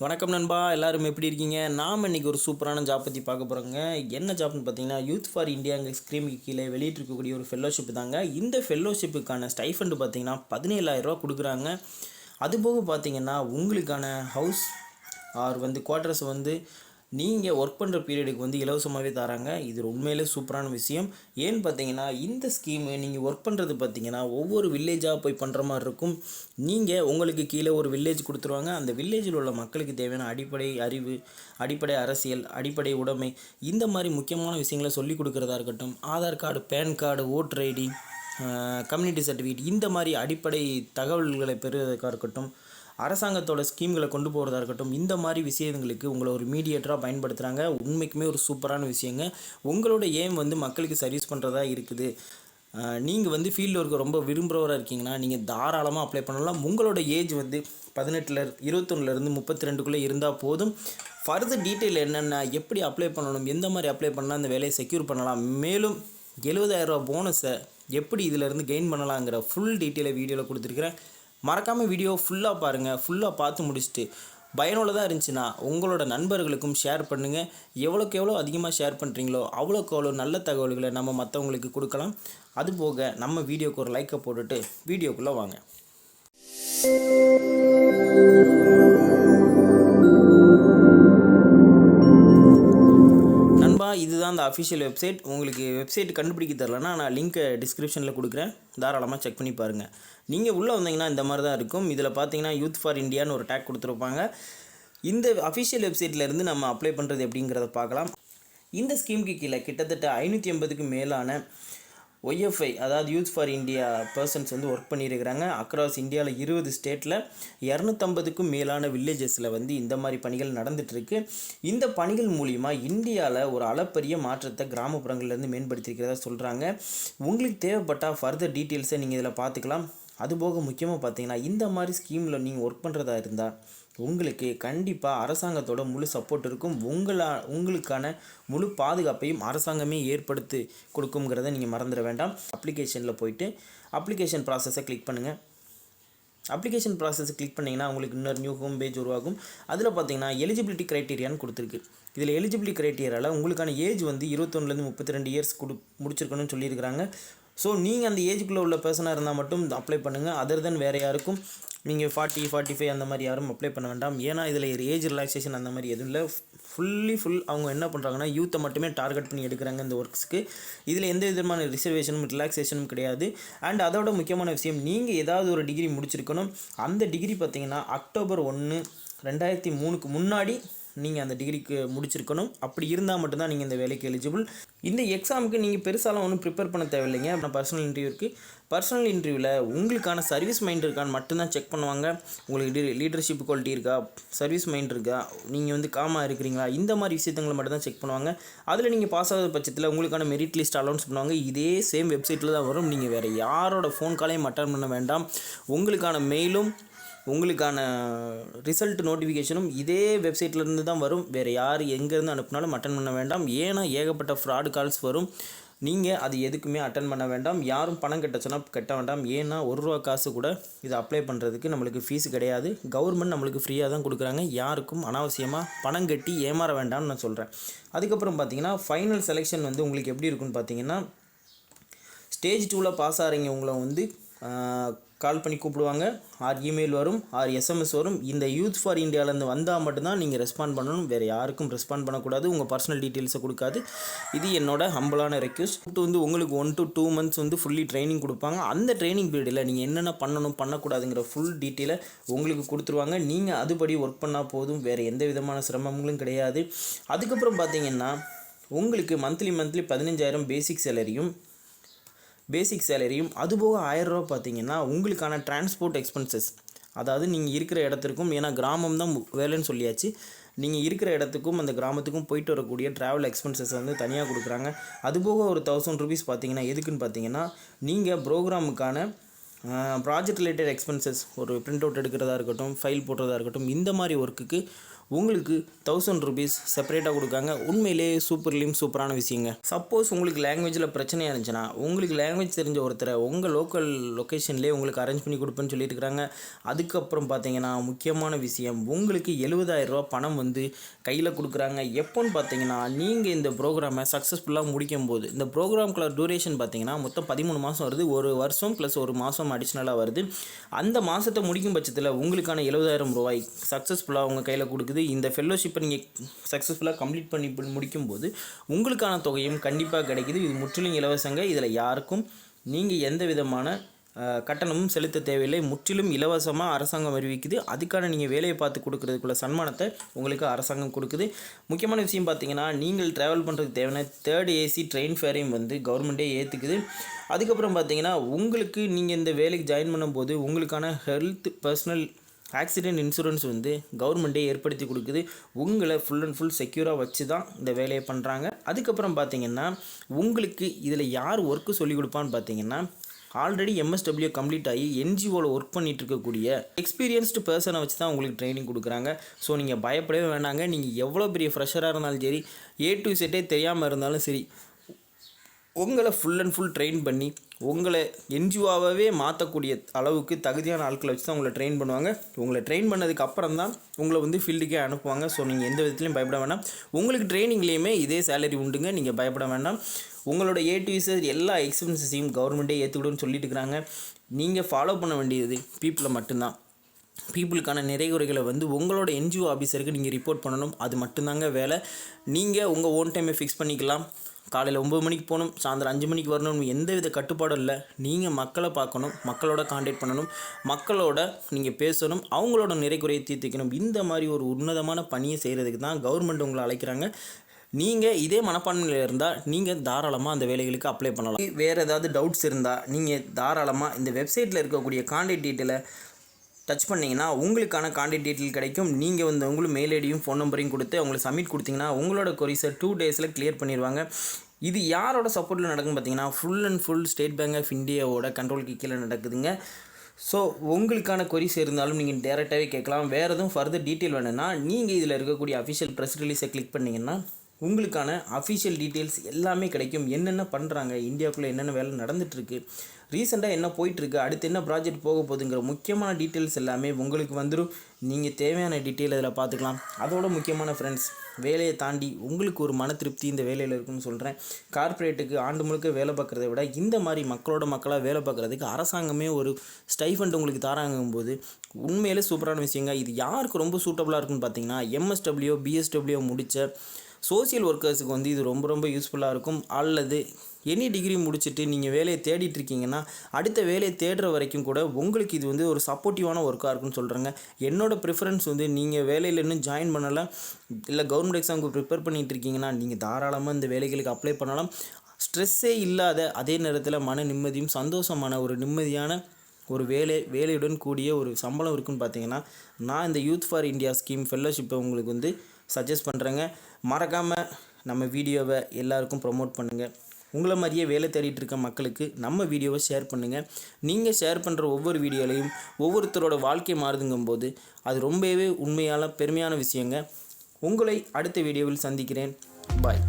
வணக்கம் நண்பா, எல்லாரும் எப்படி இருக்கீங்க? நாம் இன்றைக்கி ஒரு சூப்பரான ஜாப் பற்றி பார்க்க போகிறோங்க. என்ன ஜாப்னு பார்த்தீங்கன்னா, யூத் ஃபார் இந்தியாங்கிற ஸ்கீமுக்கு கீழே வெளியிட்டிருக்கக்கூடிய ஒரு ஃபெல்லோஷிப் தாங்க. இந்த ஃபெல்லோஷிப்புக்கான ஸ்டைஃபண்ட் பார்த்தீங்கன்னா 17,000 கொடுக்குறாங்க. அதுபோக பார்த்தீங்கன்னா உங்களுக்கான ஹவுஸ் குவார்ட்டர்ஸ் நீங்கள் ஒர்க் பண்ணுற பீரியடுக்கு இலவசமாகவே தராங்க. இது உண்மையிலே சூப்பரான விஷயம். ஏன்னு பார்த்தீங்கன்னா, இந்த ஸ்கீமு நீங்கள் ஒர்க் பண்ணுறது பார்த்தீங்கன்னா ஒவ்வொரு வில்லேஜாக போய் பண்ணுற மாதிரி இருக்கும். நீங்கள் உங்களுக்கு கீழே ஒரு வில்லேஜ் கொடுத்துருவாங்க. அந்த வில்லேஜில் உள்ள மக்களுக்கு தேவையான அடிப்படை அறிவு, அடிப்படை அரசியல், அடிப்படை உடைமை, இந்த மாதிரி முக்கியமான விஷயங்களை சொல்லிக் கொடுக்குறதா இருக்கட்டும், Aadhaar card, PAN card, voter ID, community certificate, இந்த மாதிரி அடிப்படை தகவல்களை பெறுவதற்காக இருக்கட்டும், அரசாங்கத்தோட ஸ்கீம்களை கொண்டு போகிறதா இருக்கட்டும், இந்த மாதிரி விஷயங்களுக்கு உங்களை ஒரு மீடியேட்டராக பயன்படுத்துகிறாங்க. உண்மைக்குமே ஒரு சூப்பரான விஷயங்க. உங்களோட ஏம் மக்களுக்கு சர்வீஸ் பண்ணுறதா இருக்குது. நீங்கள் ஃபீல்டு ஒர்க்கு ரொம்ப விரும்புகிறவராக இருக்கீங்கன்னா நீங்கள் தாராளமாக அப்ளை பண்ணலாம். உங்களோட ஏஜ் 21லேருந்து 32க்குள்ளே இருந்தால் போதும். ஃபர்தர் டீட்டெயில் என்னென்ன, எப்படி அப்ளை பண்ணணும், எந்த மாதிரி அப்ளை பண்ணால் அந்த வேலையை செக்யூர் பண்ணலாம், மேலும் 70,000 போனஸை எப்படி இதிலேருந்து கெயின் பண்ணலாங்கிற ஃபுல் டீட்டெயிலை வீடியோவில் கொடுத்துருக்குறேன். மறக்காமல் வீடியோ ஃபுல்லாக பாருங்கள். ஃபுல்லாக பார்த்து முடிச்சுட்டு பயனுள்ளதாக இருந்துச்சுன்னா உங்களோட நண்பர்களுக்கும் ஷேர் பண்ணுங்கள். எவ்வளோக்கு எவ்வளோ அதிகமாக ஷேர் பண்ணுறீங்களோ அவ்வளோக்கு அவ்வளோ நல்ல தகவல்களை நம்ம மற்றவங்களுக்கு கொடுக்கலாம். அதுபோக நம்ம வீடியோக்கு ஒரு லைக்கை போட்டுட்டு வீடியோக்குள்ளே வாங்க. இதுதான் அந்த அஃபிஷியல் வெப்சைட். உங்களுக்கு வெப்சைட் கண்டுபிடிக்க தரலன்னா நான் லிங்க்கை டிஸ்கிரிப்ஷனில் கொடுக்குறேன், தாராளமாக செக் பண்ணி பாருங்கள். நீங்கள் உள்ளே வந்தீங்கன்னா இந்த மாதிரி தான் இருக்கும். இதில் பார்த்தீங்கன்னா யூத் ஃபார் இந்தியான்னு ஒரு டேக் கொடுத்துருப்பாங்க. இந்த அஃபிஷியல் வெப்சைட்லேருந்து நம்ம அப்ளை பண்ணுறது எப்படிங்கிறத பார்க்கலாம். இந்த ஸ்கீமுக்கு கீழே கிட்டத்தட்ட 580க்கு மேலான ஒய்எஃப்ஐ, அதாவது youth for India persons work பண்ணியிருக்கிறாங்க. அக்ராஸ் இந்தியாவில் 20 ஸ்டேட்டில் 250க்கும் மேலான வில்லேஜஸில் இந்த மாதிரி பணிகள் நடந்துகிட்ருக்கு. இந்த பணிகள் மூலிமா இந்தியாவில் ஒரு அளப்பரிய மாற்றத்தை கிராமப்புறங்கள்லேருந்து மேம்படுத்தியிருக்கிறதா சொல்கிறாங்க. உங்களுக்கு தேவைப்பட்டால் ஃபர்தர் டீட்டெயில்ஸை நீங்கள் இதில் பார்த்துக்கலாம். அதுபோக முக்கியமாக பார்த்தீங்கன்னா, இந்த மாதிரி ஸ்கீமில் நீங்கள் ஒர்க் பண்ணுறதா இருந்தால் உங்களுக்கு கண்டிப்பாக அரசாங்கத்தோட முழு சப்போர்ட் இருக்கும். உங்களுக்கான முழு பாதுகாப்பையும் அரசாங்கமே ஏற்படுத்தி கொடுக்குங்கிறத நீங்கள் மறந்துட வேண்டாம். அப்ளிகேஷனில் போயிட்டு அப்ளிகேஷன் ப்ராசஸை கிளிக் பண்ணுங்கள். அப்ளிகேஷன் ப்ராசஸை கிளிக் பண்ணிங்கன்னா உங்களுக்கு இன்னொரு நியூ ஹோம் பேஜ் உருவாகும். அதில் பார்த்தீங்கன்னா எலிஜிபிலிட்டி க்ரைட்டீரியான்னு கொடுத்துருக்கு. இதில் எலிஜிபிலிட்டி க்ரைட்டீரியாவில் உங்களுக்கான ஏஜ் 21லேருந்து 32 இயர்ஸ் முடிச்சிருக்கணும்னு சொல்லியிருக்கிறாங்க. ஸோ நீங்கள் அந்த ஏஜுக்குள்ளே உள்ள பர்சனாக இருந்தால் மட்டும் அப்ளை பண்ணுங்கள். அதர் தென் வேறு யாருக்கும் நீங்கள் 40, 45 அந்த மாதிரி யாரும் அப்ளை பண்ண வேண்டாம். ஏன்னா இதில் ஏஜ் ரிலாக்ஸேஷன் அந்த மாதிரி எதுவும் இல்லை. ஃபுல் அவங்க என்ன பண்ணுறாங்கன்னா யூத்தை மட்டுமே டார்கெட் பண்ணி எடுக்கிறாங்க இந்த ஒர்க்ஸுக்கு. இதில் எந்த விதமான ரிசர்வேஷனும் ரிலாக்ஸேஷனும் கிடையாது. அண்ட் அதோட முக்கியமான விஷயம், நீங்கள் ஏதாவது ஒரு டிகிரி முடிச்சிருக்கணும். அந்த டிகிரி பார்த்தீங்கன்னா அக்டோபர் 1, 2003க்கு முன்னாடி நீங்கள் அந்த டிகிரிக்கு முடிச்சிருக்கணும். அப்படி இருந்தால் மட்டும்தான் நீங்கள் இந்த வேலைக்கு எலிஜிபிள். இந்த எக்ஸாமுக்கு நீங்கள் பெருசாலாம் ஒன்றும் ப்ரிப்பேர் பண்ண தேவையில்லைங்க. அப்புறம் பர்சனல் இன்டர்வியூவில் உங்களுக்கான சர்வீஸ் மைண்ட் இருக்கான்னு மட்டும்தான் செக் பண்ணுவாங்க. உங்களுக்கு லீடர்ஷிப் குவாலிட்டி இருக்கா, சர்வீஸ் மைண்ட் இருக்கா, நீங்கள் காமாக இருக்கிறீங்களா, இந்த மாதிரி விஷயங்களை மட்டும் தான் செக் பண்ணுவாங்க. அதில் நீங்கள் பாஸ் ஆகிற பட்சத்தில் உங்களுக்கான மெரிட் லிஸ்ட் அலௌன்ஸ் பண்ணுவாங்க. இதே சேம் வெப்சைட்டில் தான் வரும். நீங்கள் வேறு யாரோட ஃபோன் காலையும் அட்டன் பண்ண வேண்டாம். உங்களுக்கான மெயிலும் உங்களுக்கான ரிசல்ட் நோட்டிஃபிகேஷனும் இதே வெப்சைட்லேருந்து தான் வரும். வேறு யார் எங்கேருந்து அனுப்புனாலும் அட்டன் பண்ண வேண்டாம். ஏன்னா ஏகப்பட்ட ஃப்ராடு கால்ஸ் வரும். நீங்கள் அது எதுக்குமே அட்டன் பண்ண வேண்டாம். யாரும் பணம் கட்ட சொன்னால் கட்ட வேண்டாம். ஏன்னா ₹1 காசு கூட இதை அப்ளை பண்ணுறதுக்கு நம்மளுக்கு ஃபீஸ் கிடையாது. கவர்மெண்ட் நம்மளுக்கு ஃப்ரீயாக தான் கொடுக்குறாங்க. யாருக்கும் அனாவசியமாக பணம் கட்டி ஏமாற வேண்டாம்னு நான் சொல்கிறேன். அதுக்கப்புறம் பார்த்தீங்கன்னா ஃபைனல் செலெக்ஷன் உங்களுக்கு எப்படி இருக்குன்னு பார்த்தீங்கன்னா, ஸ்டேஜ் 2ல் பாஸ் ஆகிறீங்க உங்களை கால் பண்ணி கூப்பிடுவாங்க, ஆர் இமெயில் வரும், ஆர் எஸ்எம்எஸ் வரும். இந்த யூத் ஃபார் இந்தியாவிலேருந்து வந்தால் மட்டும்தான் நீங்கள் ரெஸ்பாண்ட் பண்ணணும். வேறு யாருக்கும் ரெஸ்பாண்ட் பண்ணக்கூடாது. உங்கள் பர்சனல் டீட்டெயில்ஸை கொடுக்காது. இது என்னோட ஹம்பிளான ரெக்வெஸ்ட். உங்களுக்கு 1 to 2 months ஃபுல்லி ட்ரைனிங் கொடுப்பாங்க. அந்த ட்ரைனிங் பீரியடில் நீங்கள் என்னென்ன பண்ணணும் பண்ணக்கூடாதுங்கிற ஃபுல் டீட்டெயிலை உங்களுக்கு கொடுத்துருவாங்க. நீங்கள் அதுபடி ஒர்க் பண்ணால் போதும். வேறு எந்த விதமான சிரமங்களும் கிடையாது. அதுக்கப்புறம் பார்த்தீங்கன்னா உங்களுக்கு மந்த்லி 15,000 பேசிக் சேலரியும் அதுபோக ₹1,000 பார்த்தீங்கன்னா உங்களுக்கான டிரான்ஸ்போர்ட் எக்ஸ்பென்சஸ், அதாவது நீங்கள் இருக்கிற இடத்திற்கும், ஏன்னா கிராமம் தான் வேலைன்னு சொல்லியாச்சு, நீங்கள் இருக்கிற இடத்துக்கும் அந்த கிராமத்துக்கும் போயிட்டு வரக்கூடிய ட்ராவல் எக்ஸ்பென்சஸ் தனியாக கொடுக்குறாங்க. அதுபோக ஒரு ₹1,000 பார்த்தீங்கன்னா எதுக்குன்னு பார்த்தீங்கன்னா, நீங்கள் ப்ரோக்ராமுக்கான ப்ராஜெக்ட் ரிலேட்டட் எக்ஸ்பென்சஸ் ஒரு பிரிண்ட் அவுட் எடுக்கிறதா இருக்கட்டும், ஃபைல் போடுறதா இருக்கட்டும், இந்த மாதிரி ஒர்க்குக்கு உங்களுக்கு 1000 rupees செப்பரேட்டாக கொடுக்காங்க. உண்மையிலே சூப்பரான விஷயங்க. சப்போஸ் உங்களுக்கு லாங்குவேஜில் பிரச்சனையாக இருந்துச்சுன்னா உங்களுக்கு லாங்குவேஜ் தெரிஞ்ச ஒருத்தரை உங்கள் லோக்கல் லொக்கேஷன்லேயே உங்களுக்கு அரேஞ்ச் பண்ணி கொடுப்பேன்னு சொல்லிட்டு இருக்கிறாங்க. அதுக்கப்புறம் பார்த்தீங்கன்னா முக்கியமான விஷயம், உங்களுக்கு 70,000 ரூபா பணம் வந்து கையில் கொடுக்குறாங்க. எப்போன்னு பார்த்தீங்கன்னா நீங்கள் இந்த ப்ரோக்ராமை சக்ஸஸ்ஃபுல்லாக முடிக்கும் போது. இந்த ப்ரோக்ராம்குள்ள டியூரேஷன் பார்த்தீங்கன்னா மொத்தம் 13 மாதம் வருது. ஒரு வருஷம் ப்ளஸ் ஒரு மாதம் அடிஷ்னலாக வருது. அந்த மாதத்தை முடிக்கும் பட்சத்தில் உங்களுக்கான 70,000 ரூபாய் சக்ஸஸ்ஃபுல்லாக உங்கள் கையில் கொடுக்குது. இந்த ஃபெல்லோஷிப்பை நீங்கள் சக்ஸஸ்ஃபுல்லாக கம்ப்ளீட் பண்ணி முடிக்கும்போது உங்களுக்கான தொகையும் கண்டிப்பாக கிடைக்குது. இது முற்றிலும் இலவசங்க. இதில் யாருக்கும் நீங்கள் எந்த விதமான கட்டணமும் செலுத்த தேவையில்லை. முற்றிலும் இலவசமாக அரசாங்கம் அறிவிக்குது. அதுக்கான நீங்கள் வேலையை பார்த்து கொடுக்குறதுக்குள்ள சன்மானத்தை உங்களுக்கு அரசாங்கம் கொடுக்குது. முக்கியமான விஷயம் பார்த்தீங்கன்னா, நீங்கள் ட்ராவல் பண்ணுறதுக்கு தேவையான 3rd AC ட்ரெயின் ஃபேரையும் வந்து கவர்மெண்ட்டே ஏற்றுக்குது. அதுக்கப்புறம் பார்த்தீங்கன்னா, உங்களுக்கு நீங்கள் இந்த வேலைக்கு ஜாயின் பண்ணும்போது உங்களுக்கான ஹெல்த் பர்சனல் ஆக்சிடென்ட் இன்சூரன்ஸ் வந்து கவர்மெண்ட்டே ஏற்படுத்தி கொடுக்குது. உங்களை ஃபுல் அண்ட் ஃபுல் செக்யூராக வச்சு தான் இந்த வேலையை பண்ணுறாங்க. அதுக்கப்புறம் பார்த்தீங்கன்னா, உங்களுக்கு இதில் யார் ஒர்க்கு சொல்லிக் கொடுப்பான்னு பார்த்தீங்கன்னா, ஆல்ரெடி MSW கம்ப்ளீட் ஆகி NGOவில் ஒர்க் பண்ணிகிட்டு இருக்கக்கூடிய எக்ஸ்பீரியன்ஸ்டு பர்சனை வச்சு தான் உங்களுக்கு ட்ரைனிங் கொடுக்குறாங்க. ஸோ நீங்கள் பயப்படவே வேண்டாங்க. நீங்கள் எவ்வளோ பெரிய ஃப்ரெஷராக இருந்தாலும் சரி, A to Z தெரியாமல் இருந்தாலும் சரி, உங்களை ஃபுல் அண்ட் ஃபுல் ட்ரெயின் பண்ணி உங்களை NGOவாகவே மாற்றக்கூடிய அளவுக்கு தகுதியான ஆட்களை வச்சு தான் உங்களை ட்ரெயின் பண்ணுவாங்க. உங்களை ட்ரெயின் பண்ணதுக்கு அப்புறம் தான் உங்களை வந்து ஃபீல்டுக்கே அனுப்புவாங்க. ஸோ நீங்கள் எந்த விதத்துலையும் பயப்பட வேண்டாம். உங்களுக்கு ட்ரைனிங்லேயுமே இதே சேலரி உண்டுங்க. நீங்கள் பயப்பட வேண்டாம். உங்களோட A to Z எல்லா எக்ஸ்பென்சஸையும் கவர்மெண்ட்டே ஏற்றுக்கிடுன்னு சொல்லிட்டு இருக்கிறாங்க. நீங்கள் ஃபாலோ பண்ண வேண்டியது பீப்புளை மட்டும்தான். பீப்புளுக்கான நிறைகுறைகளை வந்து உங்களோட NGO ஆஃபீஸருக்கு நீங்கள் ரிப்போர்ட் பண்ணணும். அது மட்டும்தாங்க வேலை. நீங்கள் உங்கள் ஓன் டைமை ஃபிக்ஸ் பண்ணிக்கலாம். காலையில் 9 மணிக்கு போகணும், சாயந்தரம் 5 மணிக்கு வரணும், எந்த வித கட்டுப்பாடும் இல்லை. நீங்கள் மக்களை பார்க்கணும், மக்களோட கான்டாக்ட் பண்ணணும், மக்களோட நீங்கள் பேசணும், அவங்களோட நிறைகுறையை தீர்த்துக்கணும். இந்த மாதிரி ஒரு உன்னதமான பணியை செய்கிறதுக்கு தான் கவர்மெண்ட் உங்களை அழைக்கிறாங்க. நீங்கள் இதே மனப்பான்மையில் இருந்தால் நீங்கள் தாராளமாக அந்த வேலைகளுக்கு அப்ளை பண்ணலாம். வேறு ஏதாவது டவுட்ஸ் இருந்தால் நீங்கள் தாராளமாக இந்த வெப்சைட்டில் இருக்கக்கூடிய கான்டாக்ட் டீட்டெயிலை டச் பண்ணிங்கன்னா உங்களுக்கான கான்டாக்ட் டீட்டெயில் கிடைக்கும். நீங்கள் வந்து உங்களுக்கு மெயில் ஐடியும் ஃபோன் நம்பரையும் கொடுத்து அவங்களுக்கு சப்மிட் கொடுத்தீங்கன்னா உங்களோட கொரிஸை 2 daysல கிளியர் பண்ணிடுவாங்க. இது யாரோட சப்போர்ட்டில் நடக்குன்னு பார்த்தீங்கன்னா, full and full state bank of இந்தியாவோட கண்ட்ரோலுக்கு கீழே நடக்குதுங்க. ஸோ உங்களுக்கான கொரிஸ் இருந்தாலும் நீங்கள் டேரெக்டாகவே கேட்கலாம். வேறு எதுவும் ஃபர்தர் டீட்டெயில் வேணும்னா நீங்கள் இதில் இருக்கக்கூடிய அஃபிஷியல் ப்ரெஸ் ரிலீஸை கிளிக் பண்ணிங்கன்னா உங்களுக்கான அஃபிஷியல் டீட்டெயில்ஸ் எல்லாமே கிடைக்கும். என்னென்ன பண்ணுறாங்க, இந்தியாவுக்குள்ளே என்னென்ன வேலை நடந்துகிட்ருக்கு, ரீசெண்டாக என்ன போயிட்டுருக்கு, அடுத்து என்ன ப்ராஜெக்ட் போக போகுதுங்கிற முக்கியமான டீட்டெயில்ஸ் எல்லாமே உங்களுக்கு வந்துடும். நீங்கள் தேவையான டீட்டெயில் அதில் பார்த்துக்கலாம். அதோட முக்கியமான ஃப்ரெண்ட்ஸ், வேலையை தாண்டி உங்களுக்கு ஒரு மன திருப்தி இந்த வேலையில் இருக்குன்னு சொல்கிறேன். கார்ப்பரேட்டுக்கு ஆண்டு முழுக்க வேலை பார்க்குறத விட இந்த மாதிரி மக்களோட மக்களாக வேலை பார்க்குறதுக்கு அரசாங்கமே ஒரு ஸ்டைஃபண்ட் உங்களுக்கு தாராங்கும்போது உண்மையிலே சூப்பரான விஷயங்க. இது யாருக்கு ரொம்ப சூட்டபுளாக இருக்குன்னு பார்த்தீங்கன்னா, MSW BSW முடித்த சோசியல் ஒர்க்கர்ஸுக்கு வந்து இது ரொம்ப யூஸ்ஃபுல்லாக இருக்கும். அல்லது எனி டிகிரி முடிச்சுட்டு நீங்கள் வேலையை தேடிட்டு இருக்கீங்கன்னா அடுத்த வேலையை தேடுற வரைக்கும் கூட உங்களுக்கு இது வந்து ஒரு சப்போர்ட்டிவான ஒர்க்காக இருக்குன்னு சொல்கிறேங்க. என்னோடய ப்ரிஃபரன்ஸ் வந்து நீங்கள் வேலையில் இன்னும் ஜாயின் பண்ணலாம், இல்லை கவர்மெண்ட் எக்ஸாமுக்கு ப்ரிப்பேர் பண்ணிகிட்டு இருக்கீங்கன்னா நீங்கள் தாராளமாக இந்த வேலைகளுக்கு அப்ளை பண்ணலாம். ஸ்ட்ரெஸ்ஸே இல்லாத, அதே நேரத்தில் மன நிம்மதியும் சந்தோஷமான ஒரு நிம்மதியான ஒரு வேலையுடன் கூடிய ஒரு சம்பளம் இருக்குன்னு பார்த்தீங்கன்னா, நான் இந்த யூத் ஃபார் இந்தியா ஸ்கீம் ஃபெல்லோஷிப்பை உங்களுக்கு வந்து சஜஸ்ட் பண்ணுறேங்க. மறக்காமல் நம்ம வீடியோவை எல்லாருக்கும் ப்ரொமோட் பண்ணுங்கள். உங்களை மாதிரியே வேலை தேடிட்டு இருக்க மக்களுக்கு நம்ம வீடியோவை ஷேர் பண்ணுங்கள். நீங்கள் ஷேர் பண்ணுற ஒவ்வொரு வீடியோலையும் ஒவ்வொருத்தரோட வாழ்க்கை மாறுதுங்கும்போது அது ரொம்பவே உண்மையான பெருமையான விஷயங்க. உங்களை அடுத்த வீடியோவில் சந்திக்கிறேன். பாய்.